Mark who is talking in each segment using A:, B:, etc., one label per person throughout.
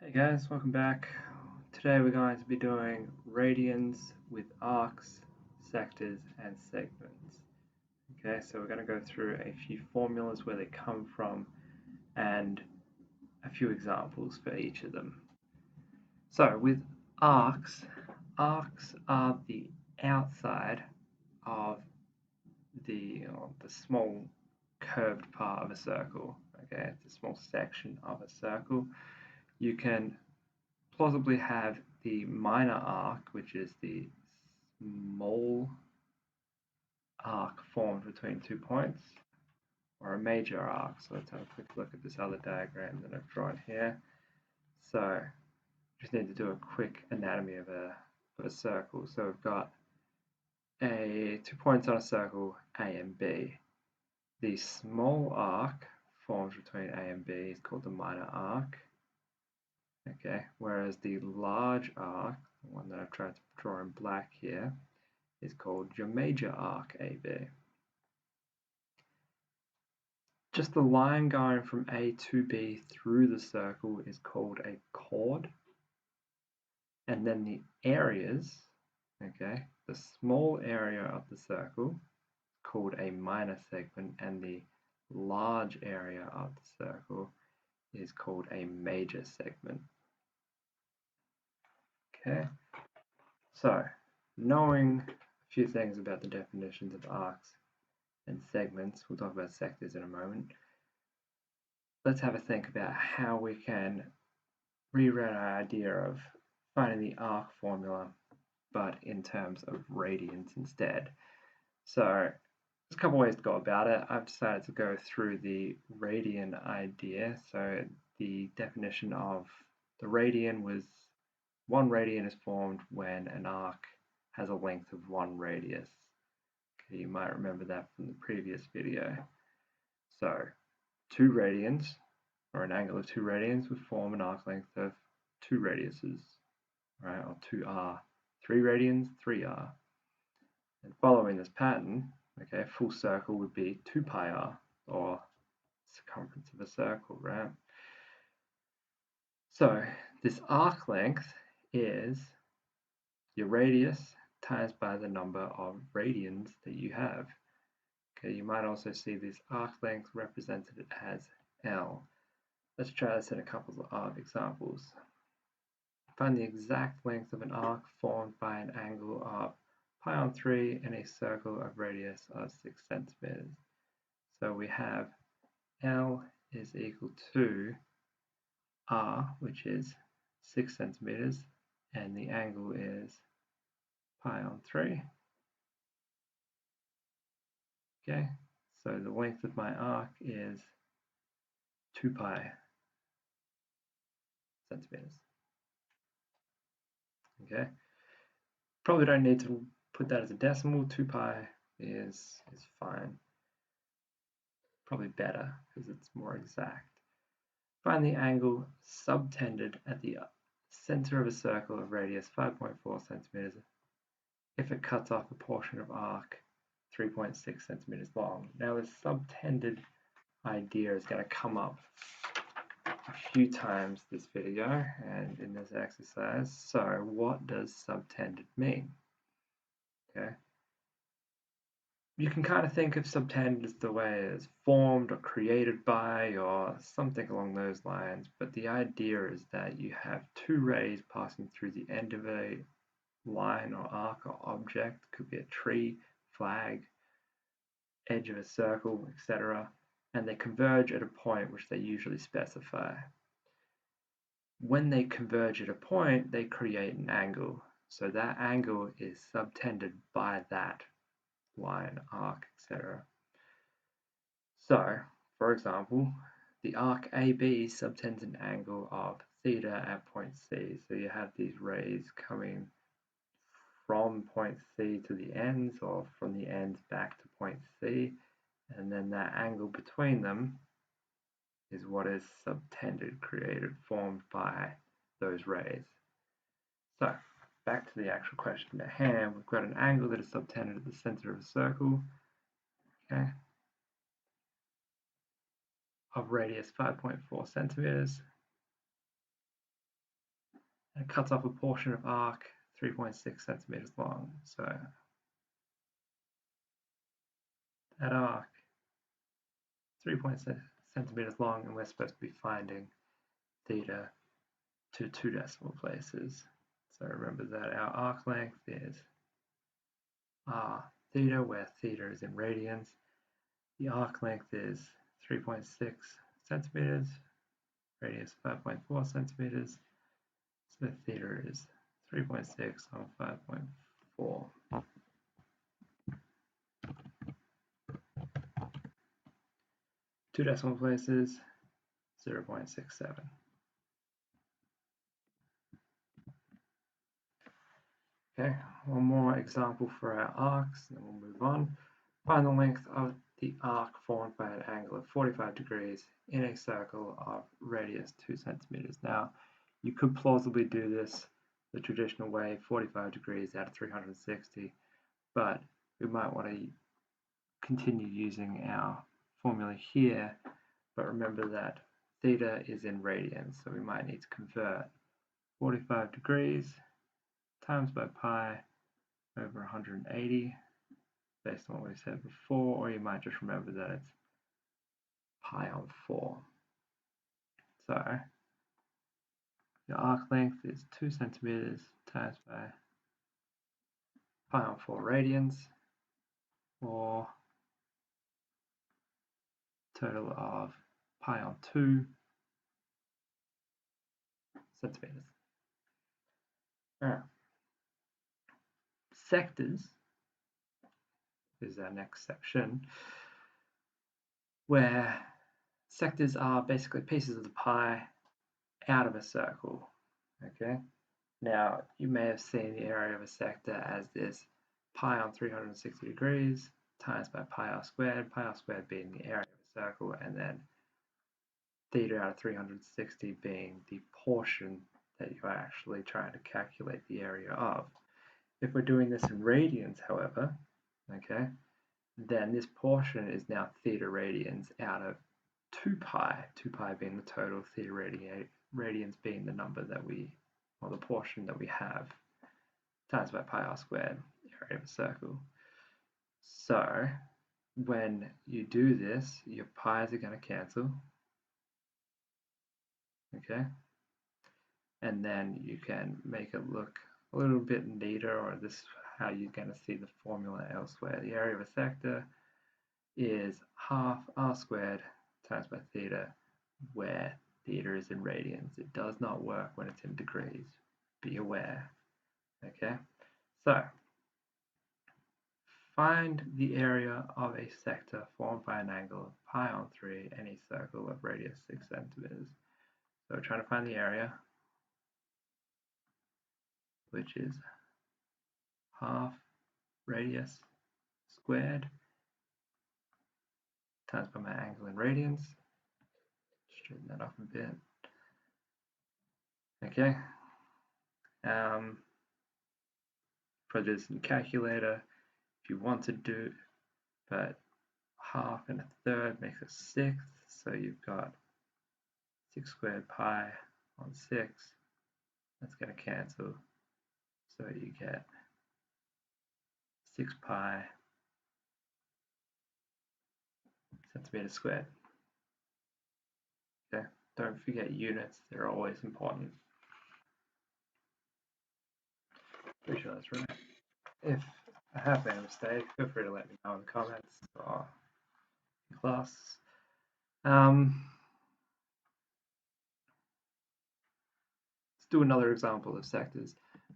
A: Hey guys, welcome back. Today we're going to be doing radians with arcs, sectors, and segments. Okay, so we're going to go through a few formulas, where they come from, and a few examples for each of them. So with arcs, arcs are the outside of the small curved part of a circle. Okay, it's a small section of a circle. You can plausibly have the minor arc, which is the small arc formed between 2 points, or a major arc. So let's have a quick look at this other diagram that I've drawn here. So just need to do a quick anatomy of a circle. So we've got 2 points on a circle, A and B. The small arc formed between A and B is called the minor arc. Okay, whereas the large arc, the one that I've tried to draw in black here, is called your major arc AB. Just the line going from A to B through the circle is called a chord. And then the areas, okay, the small area of the circle is called a minor segment, and the large area of the circle is called a major segment. Okay, so knowing a few things about the definitions of arcs and segments, we'll talk about sectors in a moment. Let's have a think about how we can rewrite our idea of finding the arc formula, but in terms of radians instead. So there's a couple ways to go about it. I've decided to go through the radian idea. So the definition of the radian was one radian is formed when an arc has a length of one radius. Okay, you might remember that from the previous video. So 2 radians, or an angle of 2 radians, would form an arc length of 2 radiuses, right? Or 2r. 3 radians, 3r. And following this pattern, okay, a full circle would be 2 pi r, or circumference of a circle, right? So this arc length is your radius times by the number of radians that you have. Okay, you might also see this arc length represented as L. Let's try this in a couple of examples. Find the exact length of an arc formed by an angle of pi on 3 in a circle of radius of 6 centimeters. So we have L is equal to R, which is 6 centimeters, and the angle is pi on 3. Okay, so the length of my arc is 2 pi centimeters. Okay, probably don't need to put that as a decimal. 2 pi is fine. Probably better because it's more exact. Find the angle subtended at the center of a circle of radius 5.4 centimeters if it cuts off a portion of arc 3.6 centimeters long. Now the subtended idea is going to come up a few times this video and in this exercise. So what does subtended mean? Okay. You can kind of think of subtended as the way it's formed or created by or something along those lines, but the idea is that you have 2 rays passing through the end of a line or arc or object, could be a tree, flag, edge of a circle, etc., and they converge at a point which they usually specify. When they converge at a point, they create an angle. So that angle is subtended by that line, arc, etc. So, for example, the arc AB subtends an angle of theta at point C. So you have these rays coming from point C to the ends, or from the ends back to point C, and then that angle between them is what is subtended, created, formed by those rays. So, back to the actual question at hand, we've got an angle that is subtended at the center of a circle, okay, of radius 5.4 centimeters. and it cuts off a portion of arc 3.6 centimeters long. So that arc 3.6 centimeters long, and we're supposed to be finding theta to 2 decimal places. So remember that our arc length is r theta, where theta is in radians. The arc length is 3.6 centimeters, radius 5.4 centimeters. So theta is 3.6 on 5.4. Two decimal places, 0.67. Okay, one more example for our arcs, and then we'll move on. Find the length of the arc formed by an angle of 45 degrees in a circle of radius 2 centimeters. Now, you could plausibly do this the traditional way, 45 degrees out of 360, but we might want to continue using our formula here, but remember that theta is in radians, so we might need to convert 45 degrees times by pi over 180 based on what we said before, or you might just remember that it's pi on 4. So the arc length is 2 centimeters times by pi on 4 radians, or total of pi on 2 centimeters. All right. Sectors is our next section, where sectors are basically pieces of the pie out of a circle. Okay. Now, you may have seen the area of a sector as this pi on 360 degrees times by pi r squared being the area of a circle, and then theta out of 360 being the portion that you're actually trying to calculate the area of. If we're doing this in radians, however, okay, then this portion is now theta radians out of 2 pi being the total, theta radians being the number that we, or the portion that we have, times by pi r squared, area of a circle. So when you do this, your pi's are going to cancel, okay? And then you can make it look a little bit neater, or this is how you're going to see the formula elsewhere. The area of a sector is half r squared times by theta, where theta is in radians. It does not work when it's in degrees. Be aware. Okay, so find the area of a sector formed by an angle of pi on 3, any circle of radius 6 centimeters. So we're trying to find the area, which is half radius squared times by my angle in radians. Straighten that up a bit. Okay. Put this in calculator if you want to do, but half and a third makes a sixth, so you've got 6 squared pi on 6. That's going to cancel, so you get 6 pi centimeters squared. Okay, don't forget units, they're always important. Pretty sure that's right. If I have made a mistake, feel free to let me know in the comments or in class. Let's do another example of sectors.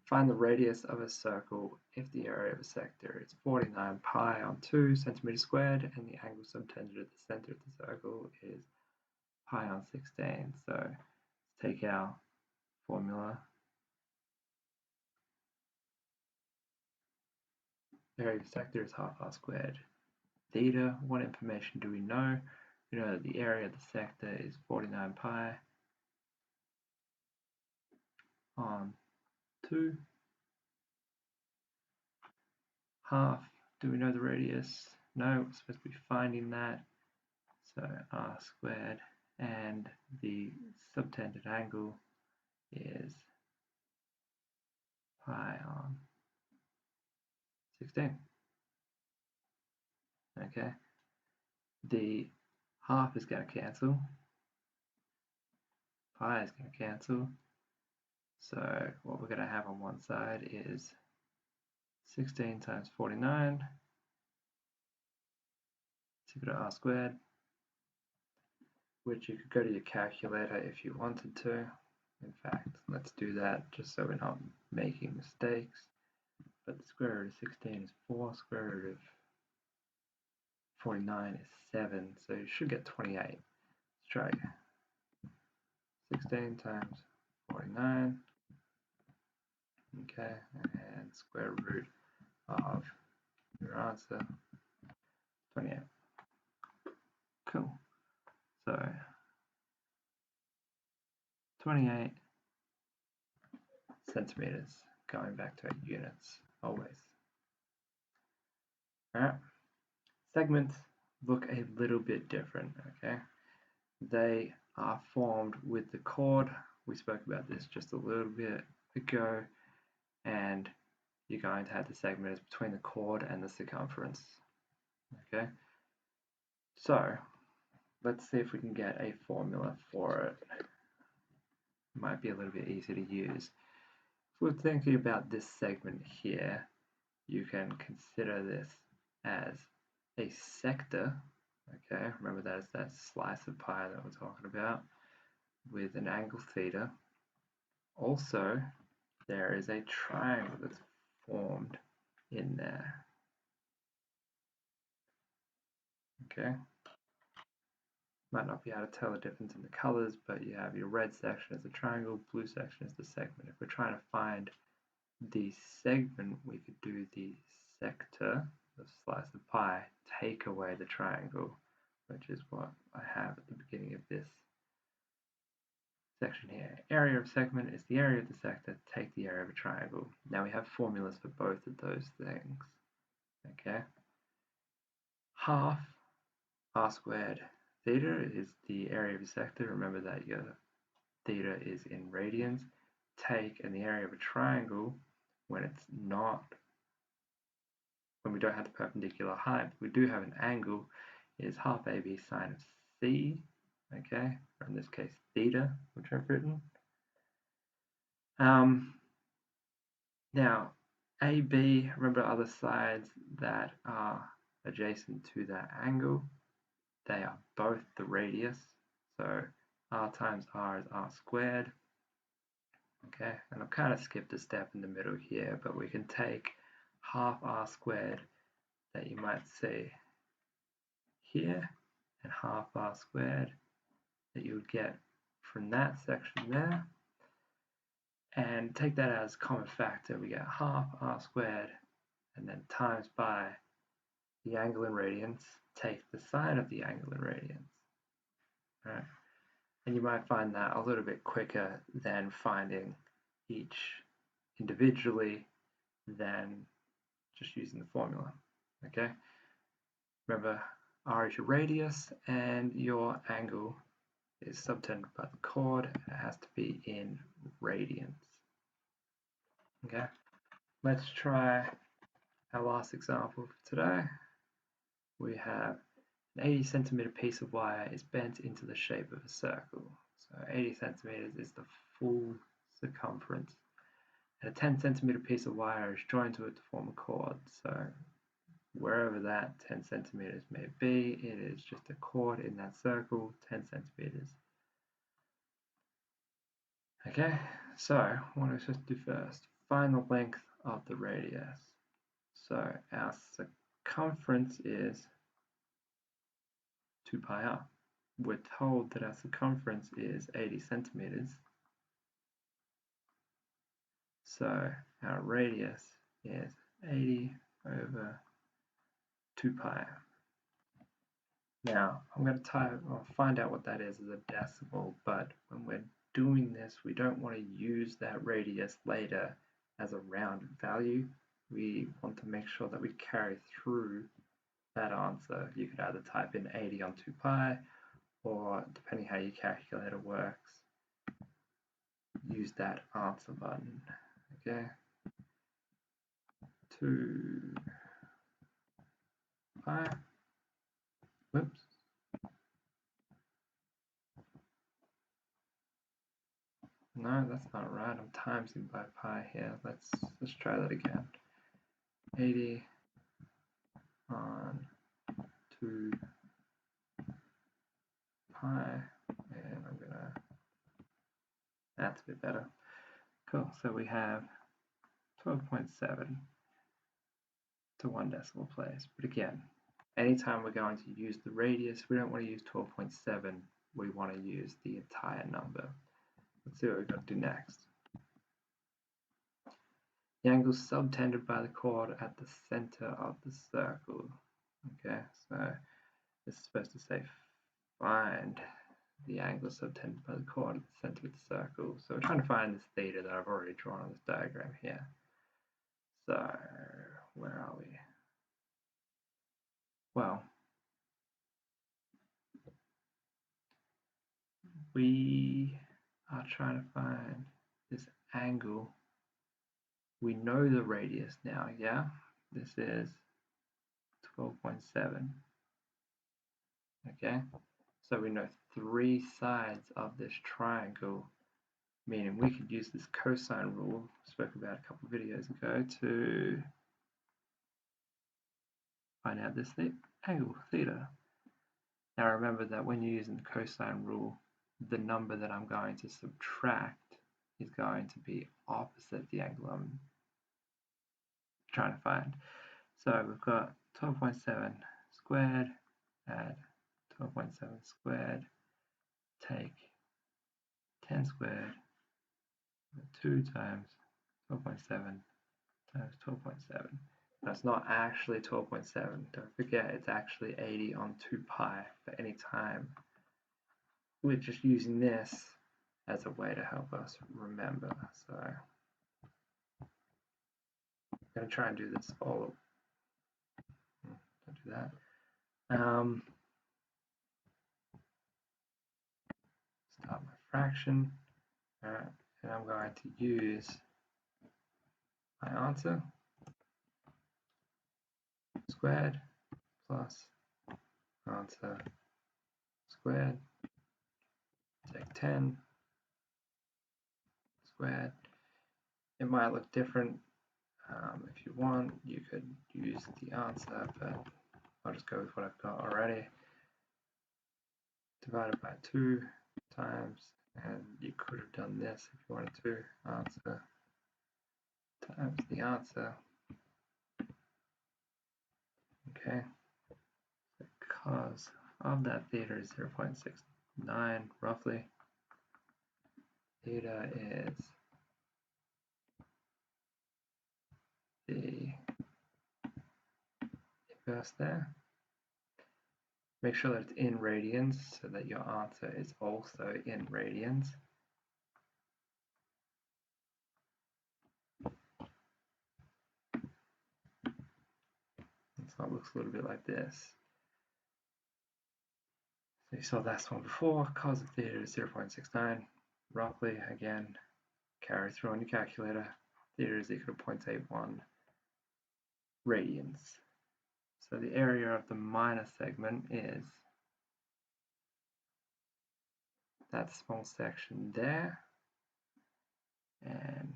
A: Find the radius of a circle if the area of a sector is 49 pi on 2 centimeters squared, and the angle subtended at the center of the circle is pi on 16. So let's take our formula. The area of a sector is half r squared. Theta, what information do we know? We know that the area of the sector is 49 pi on 2. Half, do we know the radius? No, we're supposed to be finding that. So r squared, and the subtended angle is pi on 16. Okay, the half is going to cancel, pi is going to cancel, so what we're going to have on one side is 16 times 49 is equal to r squared, which you could go to your calculator if you wanted to. In fact, let's do that just so we're not making mistakes. But the square root of 16 is 4, square root of 49 is 7, so you should get 28. Let's try again. 16 times 49, okay, and square root of your answer, 28. Cool. So 28 centimeters, going back to our units, always. Alright, segments look a little bit different, okay? They are formed with the chord. We spoke about this just a little bit ago, and you're going to have the segment is between the chord and the circumference, okay? So let's see if we can get a formula for it. It might be a little bit easier to use. If we're thinking about this segment here, you can consider this as a sector, okay? Remember that is that slice of pie that we're talking about with an angle theta. Also, there is a triangle that's formed in there, okay? Might not be able to tell the difference in the colors, but you have your red section as a triangle, blue section as the segment. If we're trying to find the segment, we could do the sector, the slice of pie, take away the triangle, which is what I have at the beginning of this section here. Area of segment is the area of the sector, take the area of a triangle. Now we have formulas for both of those things, okay? Half r squared theta is the area of a sector. Remember that your theta is in radians. Take, and the area of a triangle, when it's not, when we don't have the perpendicular height, we do have an angle, is half AB sine of C, okay, or in this case theta, which I've written. Now, AB, remember other sides that are adjacent to that angle, they are both the radius, so r times r is r squared, okay, and I've kind of skipped a step in the middle here, but we can take half r squared that you might see here and half r squared that you would get from that section there, and take that as common factor. We get half r squared and then times by the angle in radians, take the sine of the angle in radians. Right? And you might find that a little bit quicker than finding each individually than just using the formula. Okay? Remember, r is your radius and your angle is subtended by the chord. It has to be in radians. Okay? Let's try our last example for today. We have an 80 centimeter piece of wire is bent into the shape of a circle. So 80 centimeters is the full circumference. And a 10 centimeter piece of wire is joined to it to form a chord. So wherever that 10 centimeters may be, it is just a chord in that circle, 10 centimeters. Okay, so what are we supposed to do first? Find the length of the radius. So our circumference is 2 pi r. We're told that our circumference is 80 centimeters. So our radius is 80 over 2 pi. Now I'm going to I'll find out what that is as a decimal, but when we're doing this, we don't want to use that radius later as a round value. We want to make sure that we carry through that answer. You could either type in 80 on 2 pi, or depending how your calculator works, use that answer button, okay? 2 pi. Whoops. No, that's not right. I'm timesing by pi here. Let's try that again. 80 on 2 pi, and I'm gonna. That's a bit better. Cool. So we have 12.7 to 1 decimal place. But again, anytime we're going to use the radius, we don't want to use 12.7. We want to use the entire number. Let's see what we've got to do next. The angle subtended by the chord at the center of the circle. Okay, so this is supposed to say find the angle subtended by the chord at the center of the circle. So we're trying to find this theta that I've already drawn on this diagram here. So where are we? Well, we are trying to find this angle. We know the radius now, yeah? This is 12.7. Okay, so we know 3 sides of this triangle, meaning we could use this cosine rule I spoke about a couple of videos ago to find out this angle, theta. Now remember that when you're using the cosine rule, the number that I'm going to subtract is going to be opposite the angle I'm trying to find. So we've got 12.7 squared, add 12.7 squared, take 10 squared, 2 times 12.7 times 12.7. That's not actually 12.7. Don't forget, it's actually 80 on 2 pi for any time. We're just using this as a way to help us remember. So I'm going to try and do this all. Don't do that. Start my fraction. Alright, and I'm going to use my answer. Squared plus answer squared. Take 10 squared. It might look different. If you want, you could use the answer, but I'll just go with what I've got already. Divided by 2 times, and you could have done this if you wanted to. Answer times the answer. Okay. The cos of that theta is 0.69 roughly. Theta is the inverse there. Make sure that it's in radians so that your answer is also in radians. So it looks a little bit like this. So you saw that one before. Cos of theta is 0.69 roughly. Again, carry through on your calculator. Theta is equal to 0.81 radians. So the area of the minor segment is that small section there, and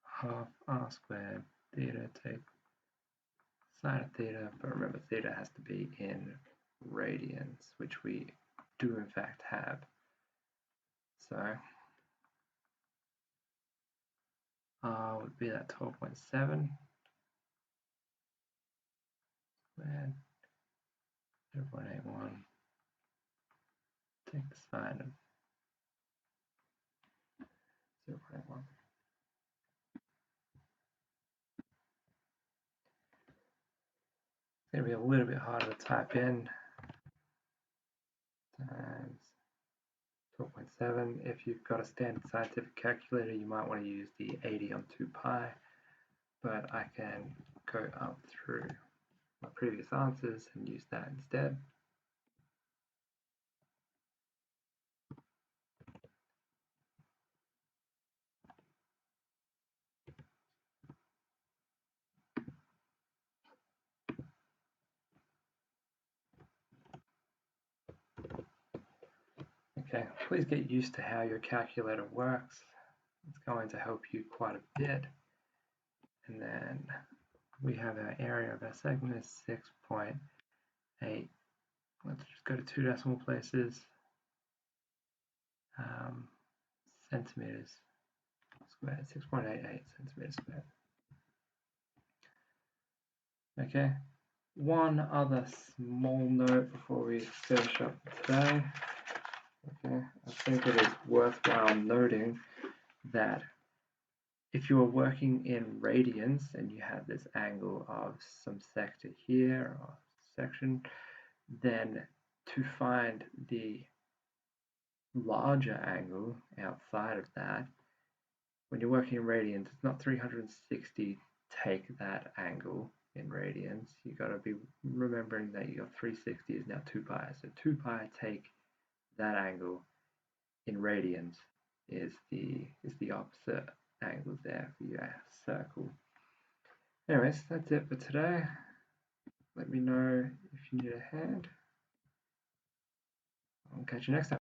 A: half r squared theta, take sine of theta, but remember theta has to be in radians, which we do in fact have. So r would be that 12.7 squared 0.81, take the sine of 0.1. It's going to be a little bit harder to type in. Times 12.7. If you've got a standard scientific calculator, you might want to use the 80 on 2 pi, but I can go up through my previous answers and use that instead. Okay, please get used to how your calculator works. It's going to help you quite a bit. And then we have our area of our segment is 6.8. Let's just go to 2 decimal places. Centimeters squared, 6.88 centimeters squared. Okay, one other small note before we finish up today. Okay, I think it is worthwhile noting that if you are working in radians and you have this angle of some sector here or section, then to find the larger angle outside of that, when you're working in radians, it's not 360 take that angle in radians. You got to be remembering that your 360 is now 2 pi. So 2 pi take that angle in radians is the opposite angle there for your circle. Anyways, that's it for today. Let me know if you need a hand. I'll catch you next time.